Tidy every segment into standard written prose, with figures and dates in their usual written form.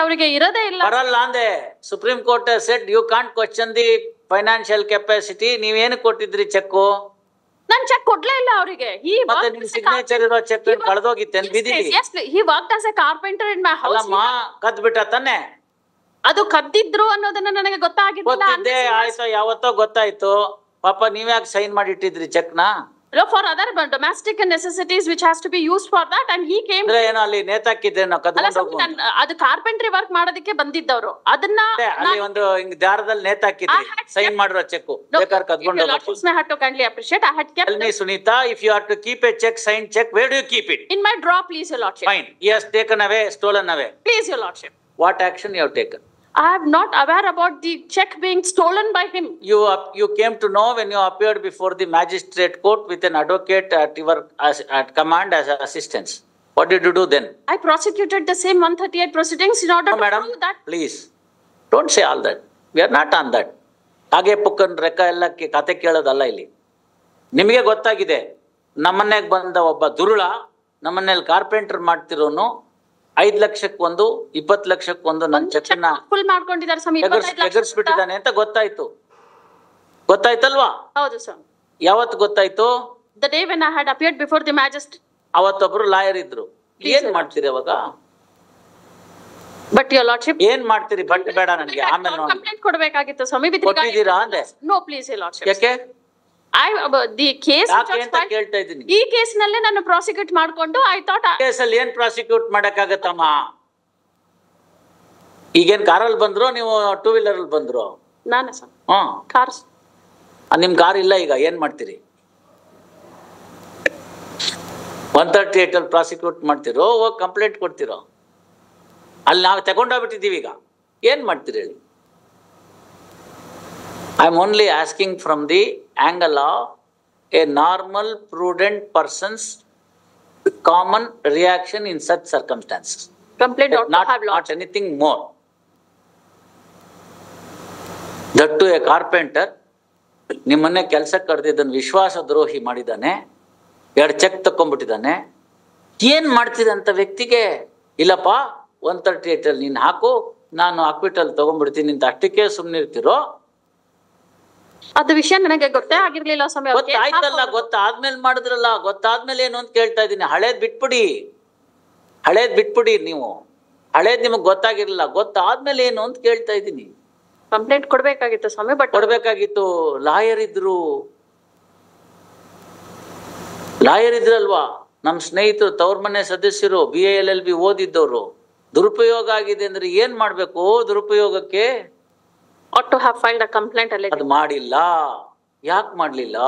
ಅವರಿಗೆ ಇರೋದೇ ಇಲ್ಲ. ಬರಲ್ಲ ಅಂದೆ. Supreme court said you can't question the financial capacity. ನೀವೇನು ಕೊಟ್ಟಿದ್ರಿ ಚೆಕ್? ನಾನ್ ಚೆಕ್ ಕೊಡ್ಲೇ ಇಲ್ಲ ಅವರಿಗೆ. ಮತ್ತೆ ನಿಮ್ ಸಿಗ್ನೇಚರ್ ಇರೋ check ಕಳೆದೋಗಿತ್ತೇನ್ ಬಿದಿಲಿ? He worked as a carpenter in my house. ಅಲ್ಲಮ್ಮ, ಕದ್ ಬಿಟ್ಟ ತಾನೆ? ಅದು ಕದ್ದಿದ್ರು ಅನ್ನೋದನ್ನ ನನಗೆ ಗೊತ್ತಾಗಿದ್ದಿಲ್ಲ. ಗೊತ್ತಿದ್ದೆ ಆಯ್ತು, ಯಾವತ್ತೋ ಗೊತ್ತಾಯ್ತು. ಪಾಪ ನೀವ್ಯಾಕೆ ಸೈನ್ ಮಾಡಿ ಇಟ್ಟಿದ್ರಿ ಚೆಕ್ ನ? For other domestic necessities which has to be used for that, and he came. ಏನೋ ಅಲ್ಲಿ ನೇತಾಕಿದ್ರೆ ನಾವು ಕದ್ಕೊಂಡು ಹೋಗು. ಅದು ಕಾರ್ಪೆಂಟ್ರಿ ವರ್ಕ್ ಮಾಡೋದಕ್ಕೆ ಬಂದಿದ್ದವರು. ಅದನ್ನ ಅಲ್ಲಿ ಒಂದು ಹಿಂಗ್ ದಾರದಲ್ಲಿ ನೇತಾಕಿದ್ರಿ, ಸೈನ್ ಮಾಡಿರೋ ಚೆಕ್ ಬೇಕಾದ್ರೆ ಕದ್ಕೊಂಡು ಹೋಗು. I had to kindly appreciate. I had kept. Tell me, Sunita, if you are to keep a check, signed check, where do you keep it? In my drawer, please, your lordship. Fine. He has taken away, stolen away. Please, your lordship. What action you have taken? I am not aware about the check being stolen by him. You came to know when you appeared before the magistrate court with an advocate at your at command as assistance. What did you do then? I prosecuted the same 138 proceedings in order to prove that. Please, don't say all that. We are not on that. ಹಾಗೆ ಪುಕ್ಕನ್ ರೆಕ್ಕ ಎಲ್ಲ ಕತೆ ಕೇಳೋದಲ್ಲ ಇಲ್ಲಿ. ನಿಮಗೆ ಗೊತ್ತಾಗಿದೆ, ನಮ್ಮನೆಗೆ ಬಂದ ಒಬ್ಬ ದುರುಳ ನಮ್ಮನೇಲಿ ಕಾರ್ಪೆಂಟರ್ ಮಾಡ್ತಿರೋನು 5 ಲಕ್ಷಕ್ಕೊಂದು 20 ಲಕ್ಷಕ್ಕೊಂದು ನನ್ನ ಚೆಕ್ಕನ್ನ ಫುಲ್ ಮಾಡ್ಕೊಂಡಿದ್ದಾರೆ ಸ್ವಾಮಿ. ಎಗರ್ಸ್ಬಿಟ್ಟಿದ್ದಾನೆ ಅಂತ ಗೊತ್ತಾಯ್ತಲ್ವಾ? ಹೌದು ಸರ್. ಯಾವತ್ತು ಗೊತ್ತಾಯ್ತು? The day when I had appeared before the magistrate. ಅವತ್ತೊಬ್ರು ಲಾಯರ್ ಇದ್ರು. ಏನ್ ಮಾಡ್ತೀರಿ ಅವಾಗ? But your lordship, ಏನ್ ಮಾಡ್ತೀರಿ? ಬಟ್ ಬೇಡ ನನಗೆ, ಆಮೇಲೆ ನೋಡಿ. ಕಂಪ್ಲೇಂಟ್ ಕೊಡಬೇಕಾಗಿತ್ತು ಸ್ವಾಮಿ. ಕೊಟ್ಟಿದ್ದೀರಾ ಅಂದೆ? No, please your lordship. ಯಾಕೆ? the case ಅಂತ ಕೇಳ್ತಾ ಇದ್ದೀನಿ. ಈ ಕೇಸ್ ನಲ್ಲೇ ನಾನು ಪ್ರಾಸಿಕ್ಯೂಟ್ ಮಾಡ್ಕೊಂಡು I thought ಕೇಸಲ್ಲಿ ಏನ್ ಪ್ರಾಸಿಕ್ಯೂಟ್ ಮಾಡಕ್ಕಾಗತ್ತಮ್ಮ? ಈಗೇನ್ ಕಾರಲ್ಲಿ ಬಂದ್ರು, ನೀವು 2 ವೀಲರ್ ಅಲ್ಲಿ ಬಂದ್ರು? ನಾನು ಸರ್ ಕಾರ್ಸ್. ನಿಮ್ ಕಾರ್ ಇಲ್ಲ, ಈಗ ಏನ್ ಮಾಡ್ತೀರಿ? 138 ಅಲ್ಲಿ ಪ್ರಾಸಿಕ್ಯೂಟ್ ಮಾಡ್ತಿರೋ, ಹೋಗಿ ಕಂಪ್ಲೇಂಟ್ ಕೊಡ್ತಿರೋ? ಅಲ್ಲಿ ನಾವು ತಗೊಂಡೋಗ್ಬಿಟ್ಟಿದ್ದೀವಿ, ಈಗ ಏನ್ ಮಾಡ್ತೀರಿ ಹೇಳಿ? I am only asking from the angle of a normal, prudent person's common reaction in such circumstances. Complaint not anything more. That to a carpenter, ನಿಮ್ಮನ್ನೇ ಕೆಲಸಕ್ಕೆ ಕರೆದಿದ್ದನ್ನು ವಿಶ್ವಾಸ ದ್ರೋಹಿ ಮಾಡಿದ್ದಾನೆ, 2 ಚೆಕ್ ತಕೊಂಡ್ಬಿಟ್ಟಿದ್ದಾನೆ. ಏನ್ ಮಾಡ್ತಿದೆ ಅಂತ ವ್ಯಕ್ತಿಗೆ, ಇಲ್ಲಪ್ಪ 138 ಅಲ್ಲಿ ನೀನು ಹಾಕು, ನಾನು ಅಕ್ವಿಟಲ್ ತಗೊಂಡ್ಬಿಡ್ತೀನಿ ಅಂತ ಅಷ್ಟಕ್ಕೆ ಸುಮ್ಮನಿರ್ತಿರೋ? ಅದು ವಿಷಯ ನನಗೆ ಗೊತ್ತೇ ಆಗಿರ್ಲಿಲ್ಲ ಸ್ವಾಮಿ. ಗೊತ್ತಾಯ್ತಲ್ಲ, ಗೊತ್ತಾದ್ಮೇಲೆ ಮಾಡಿದ್ರಲ್ಲ. ಗೊತ್ತಾದ್ಮೇಲೆ ಏನು ಅಂತ ಕೇಳ್ತಾ ಇದ್ದೀನಿ. ಹಳೇದ್ ಬಿಟ್ಬಿಡಿ ನೀವು. ಹಳೇದ್ ನಿಮಗ್ ಗೊತ್ತಾಗಿರ್ಲಿಲ್ಲ, ಗೊತ್ತಾದ್ಮೇಲೆ ಏನು ಅಂತ ಕೇಳ್ತಾ ಇದ್ದೀನಿ. ಕಂಪ್ಲೇಂಟ್ ಕೊಡ್ಬೇಕಾಗಿತ್ತು ಸ್ವಾಮಿ. ಬಟ್ ಕೊಡ್ಬೇಕಾಗಿತ್ತು. ಲಾಯರ್ ಇದ್ರಲ್ವಾ ನಮ್ ಸ್ನೇಹಿತರು, ತವ್ರ ಮನೆ ಸದಸ್ಯರು, BA-LLB ಓದಿದ್ದವ್ರು. ದುರುಪಯೋಗ ಆಗಿದೆ ಅಂದ್ರೆ ಏನ್ ಮಾಡ್ಬೇಕು? ದುರುಪಯೋಗಕ್ಕೆ ought to have filed a complaint. ಅದು ಮಾಡಿಲ್ಲ. ಯಾಕೆ ಮಾಡ್ಲಿಲ್ಲ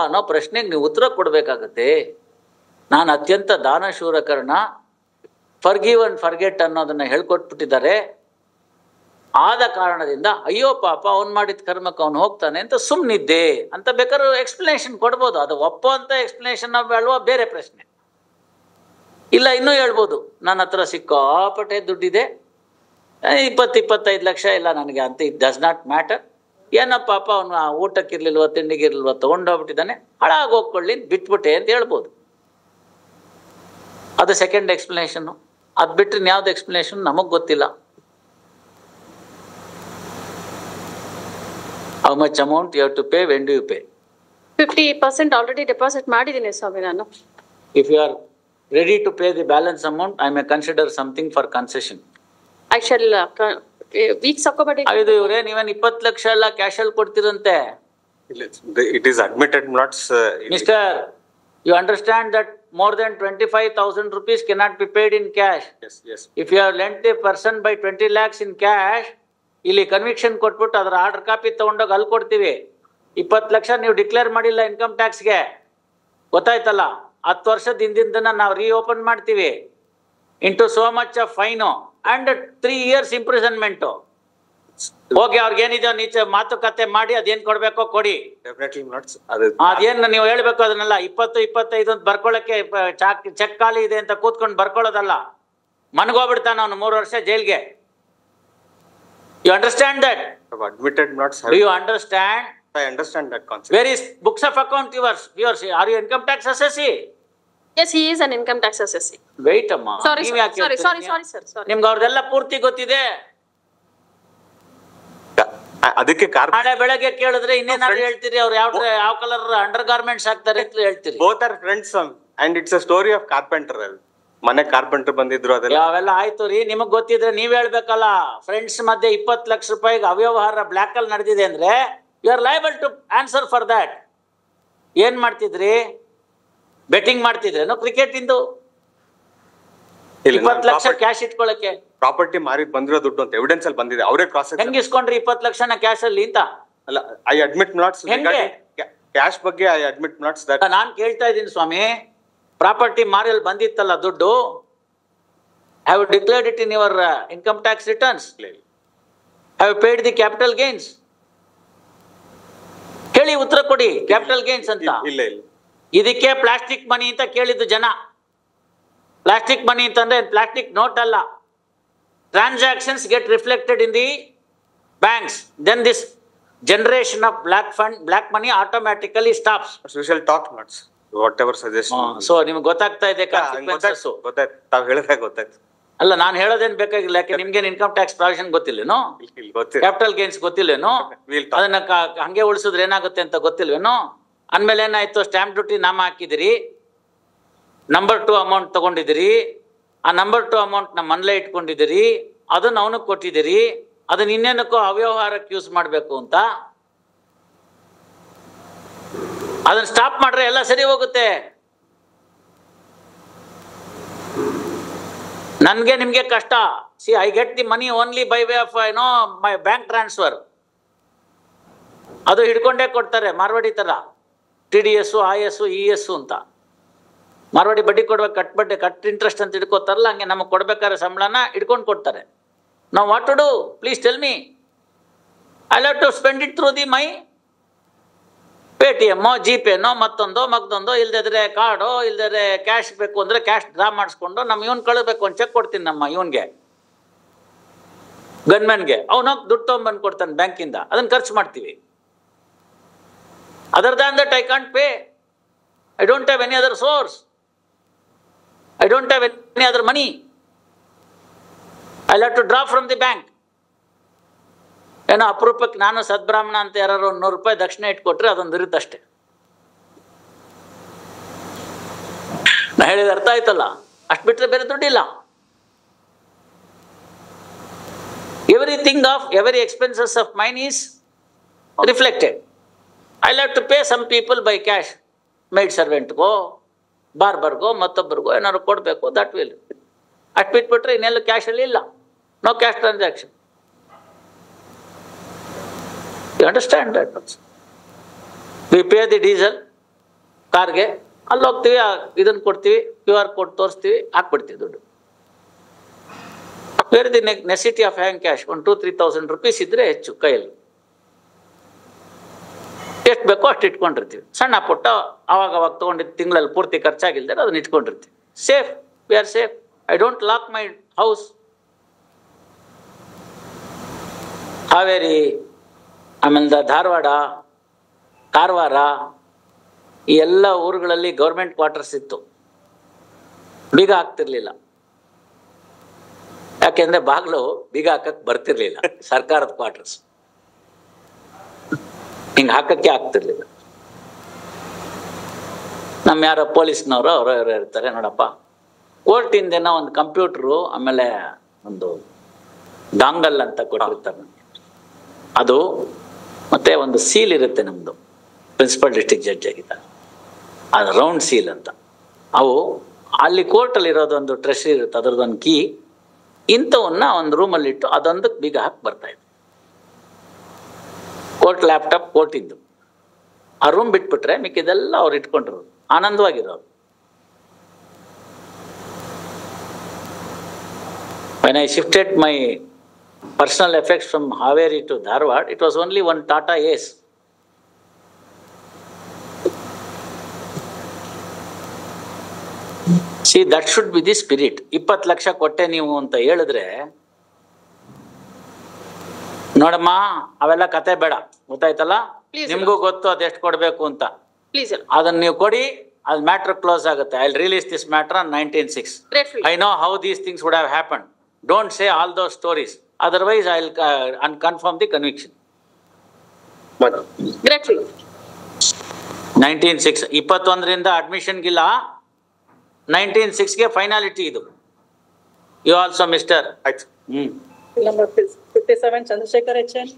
ಅನ್ನೋ ಪ್ರಶ್ನೆಗೆ ನೀವು ಉತ್ತರ ಕೊಡ್ಬೇಕಾಗತ್ತೆ. ನಾನು ಅತ್ಯಂತ ದಾನಶೂರಕರಣ, ಫರ್ಗಿವ್ ಅಂಡ್ ಫರ್ಗೆಟ್ ಅನ್ನೋದನ್ನ ಹೇಳ್ಕೊಟ್ಬಿಟ್ಟಿದ್ದಾರೆ. ಆದ ಕಾರಣದಿಂದ ಅಯ್ಯೋ ಪಾಪ ಅವ್ನು ಮಾಡಿದ ಕರ್ಮಕ್ಕೆ ಅವ್ನು ಹೋಗ್ತಾನೆ ಅಂತ ಸುಮ್ಮನಿದ್ದೆ ಅಂತ ಬೇಕಾದ್ರೂ ಎಕ್ಸ್ಪ್ಲನೇಷನ್ ಕೊಡ್ಬೋದು. ಅದು ಒಪ್ಪೋ ಅಂತ ಎಕ್ಸ್ಪ್ಲನೇಷನ್ ಅಲ್ವಾ, ಬೇರೆ ಪ್ರಶ್ನೆ. ಇಲ್ಲ ಇನ್ನೂ ಹೇಳ್ಬೋದು, ನನ್ನ ಹತ್ರ ಸಿಕ್ಕಾಪಟ್ಟೆ ದುಡ್ಡಿದೆ, 20-25 ಲಕ್ಷ ಇಲ್ಲ ನನಗೆ ಅಂತ. It does not matter. ಏನಪ್ಪ ಪಾಪ ಅವನು ಊಟಕ್ಕಿರ್ಲಿಲ್ವ ತಿಂಡಿಗಿರ್ಲಿಲ್ವ ತಗೊಂಡೋಗ್ಬಿಟ್ಟಿದ್ದಾನೆ, ಹಾಳಾಗಿ ಹೋಗ್ಕೊಳ್ಳಿ ಬಿಟ್ಬಿಟ್ಟೆ ಅಂತ ಹೇಳ್ಬೋದು. ಅದು ಸೆಕೆಂಡ್ ಎಕ್ಸ್ಪ್ಲನೇಷನ್. ಅದ್ ಬಿಟ್ರೆ ಇನ್ಯಾವ್ದು ಎಕ್ಸ್ಪ್ಲನೇಷನ್ ನಮಗ್ ಗೊತ್ತಿಲ್ಲ. How much amount you have to pay, when do you pay? 50% already deposit ಮಾಡಿದ್ದೀನಿ ಸ್ವಾಮಿ ನಾನು. If you are ready to pay the balance amount, I may consider something for concession. I shall weeks according. ಇದು ಇವರೇ ನೀವೇನ್ 20 ಲಕ್ಷ ಎಲ್ಲ cash ಅಲ್ಲಿ ಕೊಡ್ತಿರಂತೆ? It is admitted not. Mister, you understand that more than 25,000 rupees cannot be paid in cash. Yes. If you have lent a person by 20 lakhs in cash, ಇಲ್ಲಿ conviction ಕೊಟ್ಬಿಟ್ಟು ಅದರ order copy ತಗೊಂಡೋಗಿ ಅಲ್ಲಿ ಕೊಡ್ತೀವಿ. 20 ಲಕ್ಷ ನೀವು declare ಮಾಡಿಲ್ಲ income ಟ್ಯಾಕ್ಸ್ಗೆ, ಗೊತ್ತಾಯ್ತಲ್ಲ? 10 ವರ್ಷದ ಹಿಂದಿನ ನಾವು ರೀಓಪನ್ ಮಾಡ್ತೀವಿ. Into so much of fine and 3 years imprisonment. ಹೋಗಿ ಅವ್ರಿಗೆ ಏನಿದೆ ನೀಚೆ ಮಾತುಕತೆ ಮಾಡಿ ಅದೇನ್ ಕೊಡ್ಬೇಕೋ ಕೊಡಿ. ಅದೇನು ನೀವು ಹೇಳ್ಬೇಕು ಅದನ್ನೆಲ್ಲ. 20-25 ಅಂತ ಬರ್ಕೊಳ್ಳಕ್ಕೆ ಚೆಕ್ ಖಾಲಿ ಇದೆ ಅಂತ ಕೂತ್ಕೊಂಡು ಬರ್ಕೊಳ್ಳೋದಲ್ಲ. ಮನ್ಗೋಗ್ಬಿಡ್ತಾನ ಅವನು 3 ವರ್ಷ ಜೈಲ್ಗೆ. You understand that? Admitted not. Do you understand? I understand that concept. Where is books of account yours? Are you income tax assessee? Yes, he is an income tax assessee. Wait ಅಮ್ಮ, Sorry, ನೀವ್ sir. ಯಾಕೆ Sorry, ಹೇಳ್ತೀರಿ? sir. Sorry. ನಿಮ್ಗೆ ಅವ್ರದೆಲ್ಲ ಪೂರ್ತಿ ಗೊತ್ತಿದೆ. ಅದಕ್ಕೆ ನಾಳೆ ಬೆಳಗ್ಗೆ ಕೇಳಿದ್ರೆ ಇನ್ನೇನಾದ್ರು ಹೇಳ್ತೀರಿ, ಅವ್ರು ಯಾವ ಕಲರ್ ಅಂಡರ್ ಗಾರ್ಮೆಂಟ್ಸ್ ಹಾಕ್ತಾರೆ ಅಂತ ಹೇಳ್ತೀರಿ. Both are friends and it's a story of carpenter. ಮನೆ ಕಾರ್ಪೆಂಟರ್ ಬಂದಿದ್ರು ಅದೆಲ್ಲ. ಅವೆಲ್ಲ ಆಯ್ತು ರೀ, ನಿಮಗ್ ಗೊತ್ತಿದ್ರೆ ನೀವ್ ಹೇಳ್ಬೇಕಲ್ಲ. ಫ್ರೆಂಡ್ಸ್ ಮಧ್ಯೆ 20 ಲಕ್ಷ ರೂಪಾಯಿಗೆ ಅವ್ಯವಹಾರ ಬ್ಲಾಕ್ ಅಲ್ಲಿ ನಡೆದಿದೆ ಅಂದ್ರೆ you are liable to answer for that. ಏನ್ ಮಾಡ್ತಿದ್ರಿ? ಬೆಟ್ಟಿಂಗ್ ಮಾಡ್ತಿದ್ರೇನು ಕ್ರಿಕೆಟ್ ಇಂದು? 20 ಲಕ್ಷ ಕ್ಯಾಶ್ ಇಟ್ಕೊಳಕ್ಕೆ ಪ್ರಾಪರ್ಟಿ ಮಾರಿ ಬಂದಿರೋ ದುಡ್ಡು ಅಂತ ಎವಿಡೆನ್ಸ್ ಅಲ್ಲಿ ಬಂದಿದೆ. ಅವರೇ ಕ್ರಾಸ್ ಹೆಂಗ್ ಇಸ್ಕೊಂಡ್ರಿ 20 ಲಕ್ಷನ ಕ್ಯಾಶ್ ಅಲ್ಲಿ ಅಂತ? ಅಲ್ಲ, ಐ ಅಡ್ಮಿಟ್ ನಾಟ್ಸ್ ಕ್ಯಾಶ್ ಬಗ್ಗೆ ಐ ಅಡ್ಮಿಟ್ ನಾಟ್ಸ್ ದಟ್. ನಾನ್ ಕೇಳ್ತಾ ಇದ್ದೀನಿ ಸ್ವಾಮಿ, ಪ್ರಾಪರ್ಟಿ ಮಾರಿಯಲ್ಲಿ ಬಂದಿತ್ತಲ್ಲ ದುಡ್ಡು, have declared it in your income tax returns? Have paid the capital gains? ಹೇಳಿ, ಉತ್ತರ ಕೊಡಿ. ಕ್ಯಾಪಿಟಲ್ ಗೇನ್ಸ್ ಅಂತ ಇಲ್ಲ. ಇದಕ್ಕೆ ಪ್ಲಾಸ್ಟಿಕ್ ಮನಿ ಅಂತ ಕೇಳಿದ್ದು ಜನ. ಪ್ಲಾಸ್ಟಿಕ್ ಮನಿ ಅಂತಂದ್ರೆ ಪ್ಲಾಸ್ಟಿಕ್ ನೋಟ್ ಅಲ್ಲ. Transactions get reflected in the banks, then this generation of black money automatically stops. We shall talk nuts, whatever suggestion. So ನಿಮ್ಗೆ ಗೊತ್ತಾಗ್ತಾ ಇದೆ consequences? ಗೊತ್ತಾಯ್ತು, ತಾವ್ ಹೇಳಿದಾಗ ಗೊತ್ತಾಯ್ತು. ಅಲ್ಲ, ನಾನು ಹೇಳೋದೇನ್ ಬೇಕಾಗಿಲ್ಲ. ಯಾಕೆ ನಿಮ್ಗೇನ್ ಇನ್ಕಮ್ ಟ್ಯಾಕ್ಸ್ ಪ್ರಾವಿಷನ್ ಗೊತ್ತಿಲ್ಲೇನೋ? ಗೊತ್ತಿಲ್ಲ. ಕ್ಯಾಪಿಟಲ್ ಗೇನ್ಸ್ ಗೊತ್ತಿಲ್ಲೇನೋ? ಅದನ್ನ ಹಂಗೆ ಉಳಿಸಿದ್ರೆ ಏನಾಗುತ್ತೆ ಅಂತ ಗೊತ್ತಿಲ್ವೇನೋ? ಅಂದ್ಮೇಲೆ ಏನಾಯ್ತು? ಸ್ಟ್ಯಾಂಪ್ ಡ್ಯೂಟಿ ನಾಮ ಹಾಕಿದಿರಿ, ನಂಬರ್ 2 ಅಮೌಂಟ್ ತಗೊಂಡಿದ್ದೀರಿ, ಆ ನಂಬರ್ 2 ಅಮೌಂಟ್ ನ ಮನೇಲೆ ಇಟ್ಕೊಂಡಿದ್ದೀರಿ, ಅದನ್ನ ಅವನಿಗೆ ಕೊಟ್ಟಿದ್ದೀರಿ, ಅದನ್ನ ಇನ್ನೇನಕ್ಕೋ ಅವ್ಯವಹಾರಕ್ಕೆ ಯೂಸ್ ಮಾಡ್ಬೇಕು ಅಂತ. ಅದನ್ನ ಸ್ಟಾಪ್ ಮಾಡ್ರೆ ಎಲ್ಲ ಸರಿ ಹೋಗುತ್ತೆ. ನನ್ಗೆ ನಿಮ್ಗೆ ಕಷ್ಟ. C, I get the money only by way of my bank transfer. ಅದು ಹಿಡ್ಕೊಂಡೇ ಕೊಡ್ತಾರೆ ಮಾರ್ವಾಡಿ ತರ. TDS, IS, ES ಅಂತ ಮಾರ್ವಾಡಿ ಬಡ್ಡಿ ಕೊಡ್ಬೇಕು, ಕಟ್ ಇಂಟ್ರೆಸ್ಟ್ ಅಂತ ಹಿಡ್ಕೋತಾರಲ್ಲ, ಹಂಗೆ ನಮಗೆ ಕೊಡ್ಬೇಕಾದ್ರೆ ಸಂಬಳನ ಹಿಡ್ಕೊಂಡು ಕೊಡ್ತಾರೆ. ನಾವು what to do? Please tell me. I have to spend it through the my Paytm, ಜಿಪೇನೋ, ಮತ್ತೊಂದೋ, ಇಲ್ದಿದ್ರೆ ಕಾರ್ಡೋ, ಇಲ್ದಿದ್ರೆ ಕ್ಯಾಶ್ ಬೇಕು ಅಂದ್ರೆ ಕ್ಯಾಶ್ ಡ್ರಾ ಮಾಡಿಸ್ಕೊಂಡು ನಮ್ಮ ಇವನ್ ಕಳಿಸ್ಬೇಕು. ಒಂದು ಚೆಕ್ ಕೊಡ್ತೀನಿ ನಮ್ಮ ಇವನ್ಗೆ, ಗನ್ಮ್ಯಾನ್ಗೆ, ಅವನೋಗಿ ದುಡ್ಡು ತೊಗೊಂಡ್ಬಂದು ಕೊಡ್ತಾನೆ ಬ್ಯಾಂಕಿಂದ, ಅದನ್ನ ಖರ್ಚು ಮಾಡ್ತೀವಿ. Other than that I can't pay. I don't have any other source. I don't have any other money. I'll have to draw from the bank. ಏನೋ ಅಪರೂಪಕ್ಕೆ ನಾನು ಸದ್ಬ್ರಾಹ್ಮಣ ಅಂತ ಯಾರು 100 ರೂಪಾಯಿ ದಕ್ಷಿಣ ಇಟ್ಕೊಟ್ರೆ ಅದೊಂದು ಇರುತ್ತೆ ಅಷ್ಟೇ. ನಾ ಹೇಳಿದ ಅರ್ಥ ಆಯ್ತಲ್ಲ? ಅಷ್ಟು ಬಿಟ್ರೆ ಬೇರೆ ದುಡ್ಡಿಲ್ಲ. every expenses of mine is reflected. I'll have to pay some people by cash. Maid ಸರ್ವೆಂಟ್ಗೋ, ಬಾರ್ಬರ್ಗೋ, ಮತ್ತೊಬ್ಬರಿಗೋ ಏನಾದ್ರು ಕೊಡಬೇಕು. That will. ಅಷ್ಟು ಬಿಟ್ಬಿಟ್ರೆ ಇನ್ನೆಲ್ಲ ಕ್ಯಾಶಲ್ಲಿ ಇಲ್ಲ. No cash transaction. You understand that? We pay the diesel ಕಾರ್ಗೆ, ಅಲ್ಲಿ ಹೋಗ್ತೀವಿ, ಇದನ್ನು ಕೊಡ್ತೀವಿ, QR ಕೋಡ್ ತೋರಿಸ್ತೀವಿ, ಹಾಕ್ಬಿಡ್ತೀವಿ ದುಡ್ಡು. Where the necessity of hang cash? 2,000-3,000 rupees ಇದ್ರೆ ಹೆಚ್ಚು ಕೈಯಲ್ಲಿ. ಎಷ್ಟು ಬೇಕೋ ಅಷ್ಟು ಇಟ್ಕೊಂಡಿರ್ತೀವಿ. ಸಣ್ಣ ಪುಟ್ಟ ಅವಾಗ ತಗೊಂಡಿದ್ದು ತಿಂಗಳಲ್ಲಿ ಪೂರ್ತಿ ಖರ್ಚಾಗಿಲ್ದರೆ ಅದನ್ನ ಇಟ್ಕೊಂಡಿರ್ತೀವಿ. Safe, we are safe. I don't lock my house. Haveri, ಆಮೇಲೆ ಧಾರವಾಡ, ಕಾರವಾರ, ಈ ಎಲ್ಲ ಊರುಗಳಲ್ಲಿ ಗೌರ್ಮೆಂಟ್ ಕ್ವಾರ್ಟರ್ಸ್ ಇತ್ತು. ಬೀಗ ಹಾಕ್ತಿರ್ಲಿಲ್ಲ. ಯಾಕೆಂದ್ರೆ ಬಾಗ್ಲು ಬೀಗ ಹಾಕಕ್ ಬರ್ತಿರ್ಲಿಲ್ಲ. ಸರ್ಕಾರದ ಕ್ವಾರ್ಟರ್ಸ್ ಹಿಂಗೆ ಹಾಕಕ್ಕೆ ಆಗ್ತಿರ್ಲಿಲ್ಲ. ನಮ್ಮ ಯಾರೋ ಪೊಲೀಸ್ನವರು ಅವರೋ ಇರ್ತಾರೆ, ನೋಡಪ್ಪ ಕೋರ್ಟಿಂದೇನೋ ಒಂದು ಕಂಪ್ಯೂಟ್ರು, ಆಮೇಲೆ ಒಂದು ಡಾಂಗಲ್ ಅಂತ ಕೊಟ್ಟಿರ್ತಾರೆ ನಮಗೆ. ಅದು ಮತ್ತೆ ಒಂದು ಸೀಲ್ ಇರುತ್ತೆ ನಮ್ಮದು, ಪ್ರಿನ್ಸಿಪಲ್ ಡಿಸ್ಟ್ರಿಕ್ಟ್ ಜಡ್ಜ್ ಆಗಿದ್ದಾರೆ, ಅದು ರೌಂಡ್ ಸೀಲ್ ಅಂತ. ಅವು ಅಲ್ಲಿ ಕೋರ್ಟಲ್ಲಿ ಇರೋದೊಂದು ಟ್ರೆಷರಿ ಇರುತ್ತೆ, ಅದರದೊಂದು ಕೀ. ಇಂಥವನ್ನ ಒಂದು ರೂಮಲ್ಲಿಟ್ಟು ಅದೊಂದಕ್ಕೆ ಬೀಗ ಹಾಕಿ ಬರ್ತಾ ಇತ್ತು. ಕೋರ್ಟ್ ಲ್ಯಾಪ್ಟಾಪ್ ಕೋರ್ಟಿದ್ದು. ಆ ರೂಮ್ ಬಿಟ್ಬಿಟ್ರೆ ಮಿಕ್ಕಿದೆಲ್ಲ ಅವ್ರು ಇಟ್ಕೊಂಡಿರೋದು, ಆನಂದವಾಗಿರೋರು. When I shifted my personal effects from Haveri to Dharwad, it was only one Tata Ace. See, that should be the spirit. 20 lakh ಕೊಟ್ಟೆ ನೀವು ಅಂತ ಹೇಳಿದ್ರೆ, ನೋಡಮ್ಮ ಅವೆಲ್ಲ ಕತೆ ಬೇಡ, ಗೊತ್ತಾಯ್ತಲ್ಲ? ನಿಮ್ಗೂ ಗೊತ್ತು ಅದೆಷ್ಟು ಕೊಡ್ಬೇಕು ಅಂತ. ಅದನ್ನ ನೀವು ಕೊಡಿ, ಅದು ಮ್ಯಾಟ್ರ್ ಕ್ಲೋಸ್ ಆಗುತ್ತೆ. I will release this matter on 19/6. Gratefully. I know how these things would have happened. Don't say all those stories. Otherwise, I will unconfirm the conviction. Gratefully. 19/6 21ರಿಂದ ಅಡ್ಮಿಷನ್ಗಿಲ್ಲ, 19/6ಗೆ ಫೈನಾಲಿಟಿ ಇದು. You also mister. ಆಯ್ತು. Number 57, Chandrasekhar HN.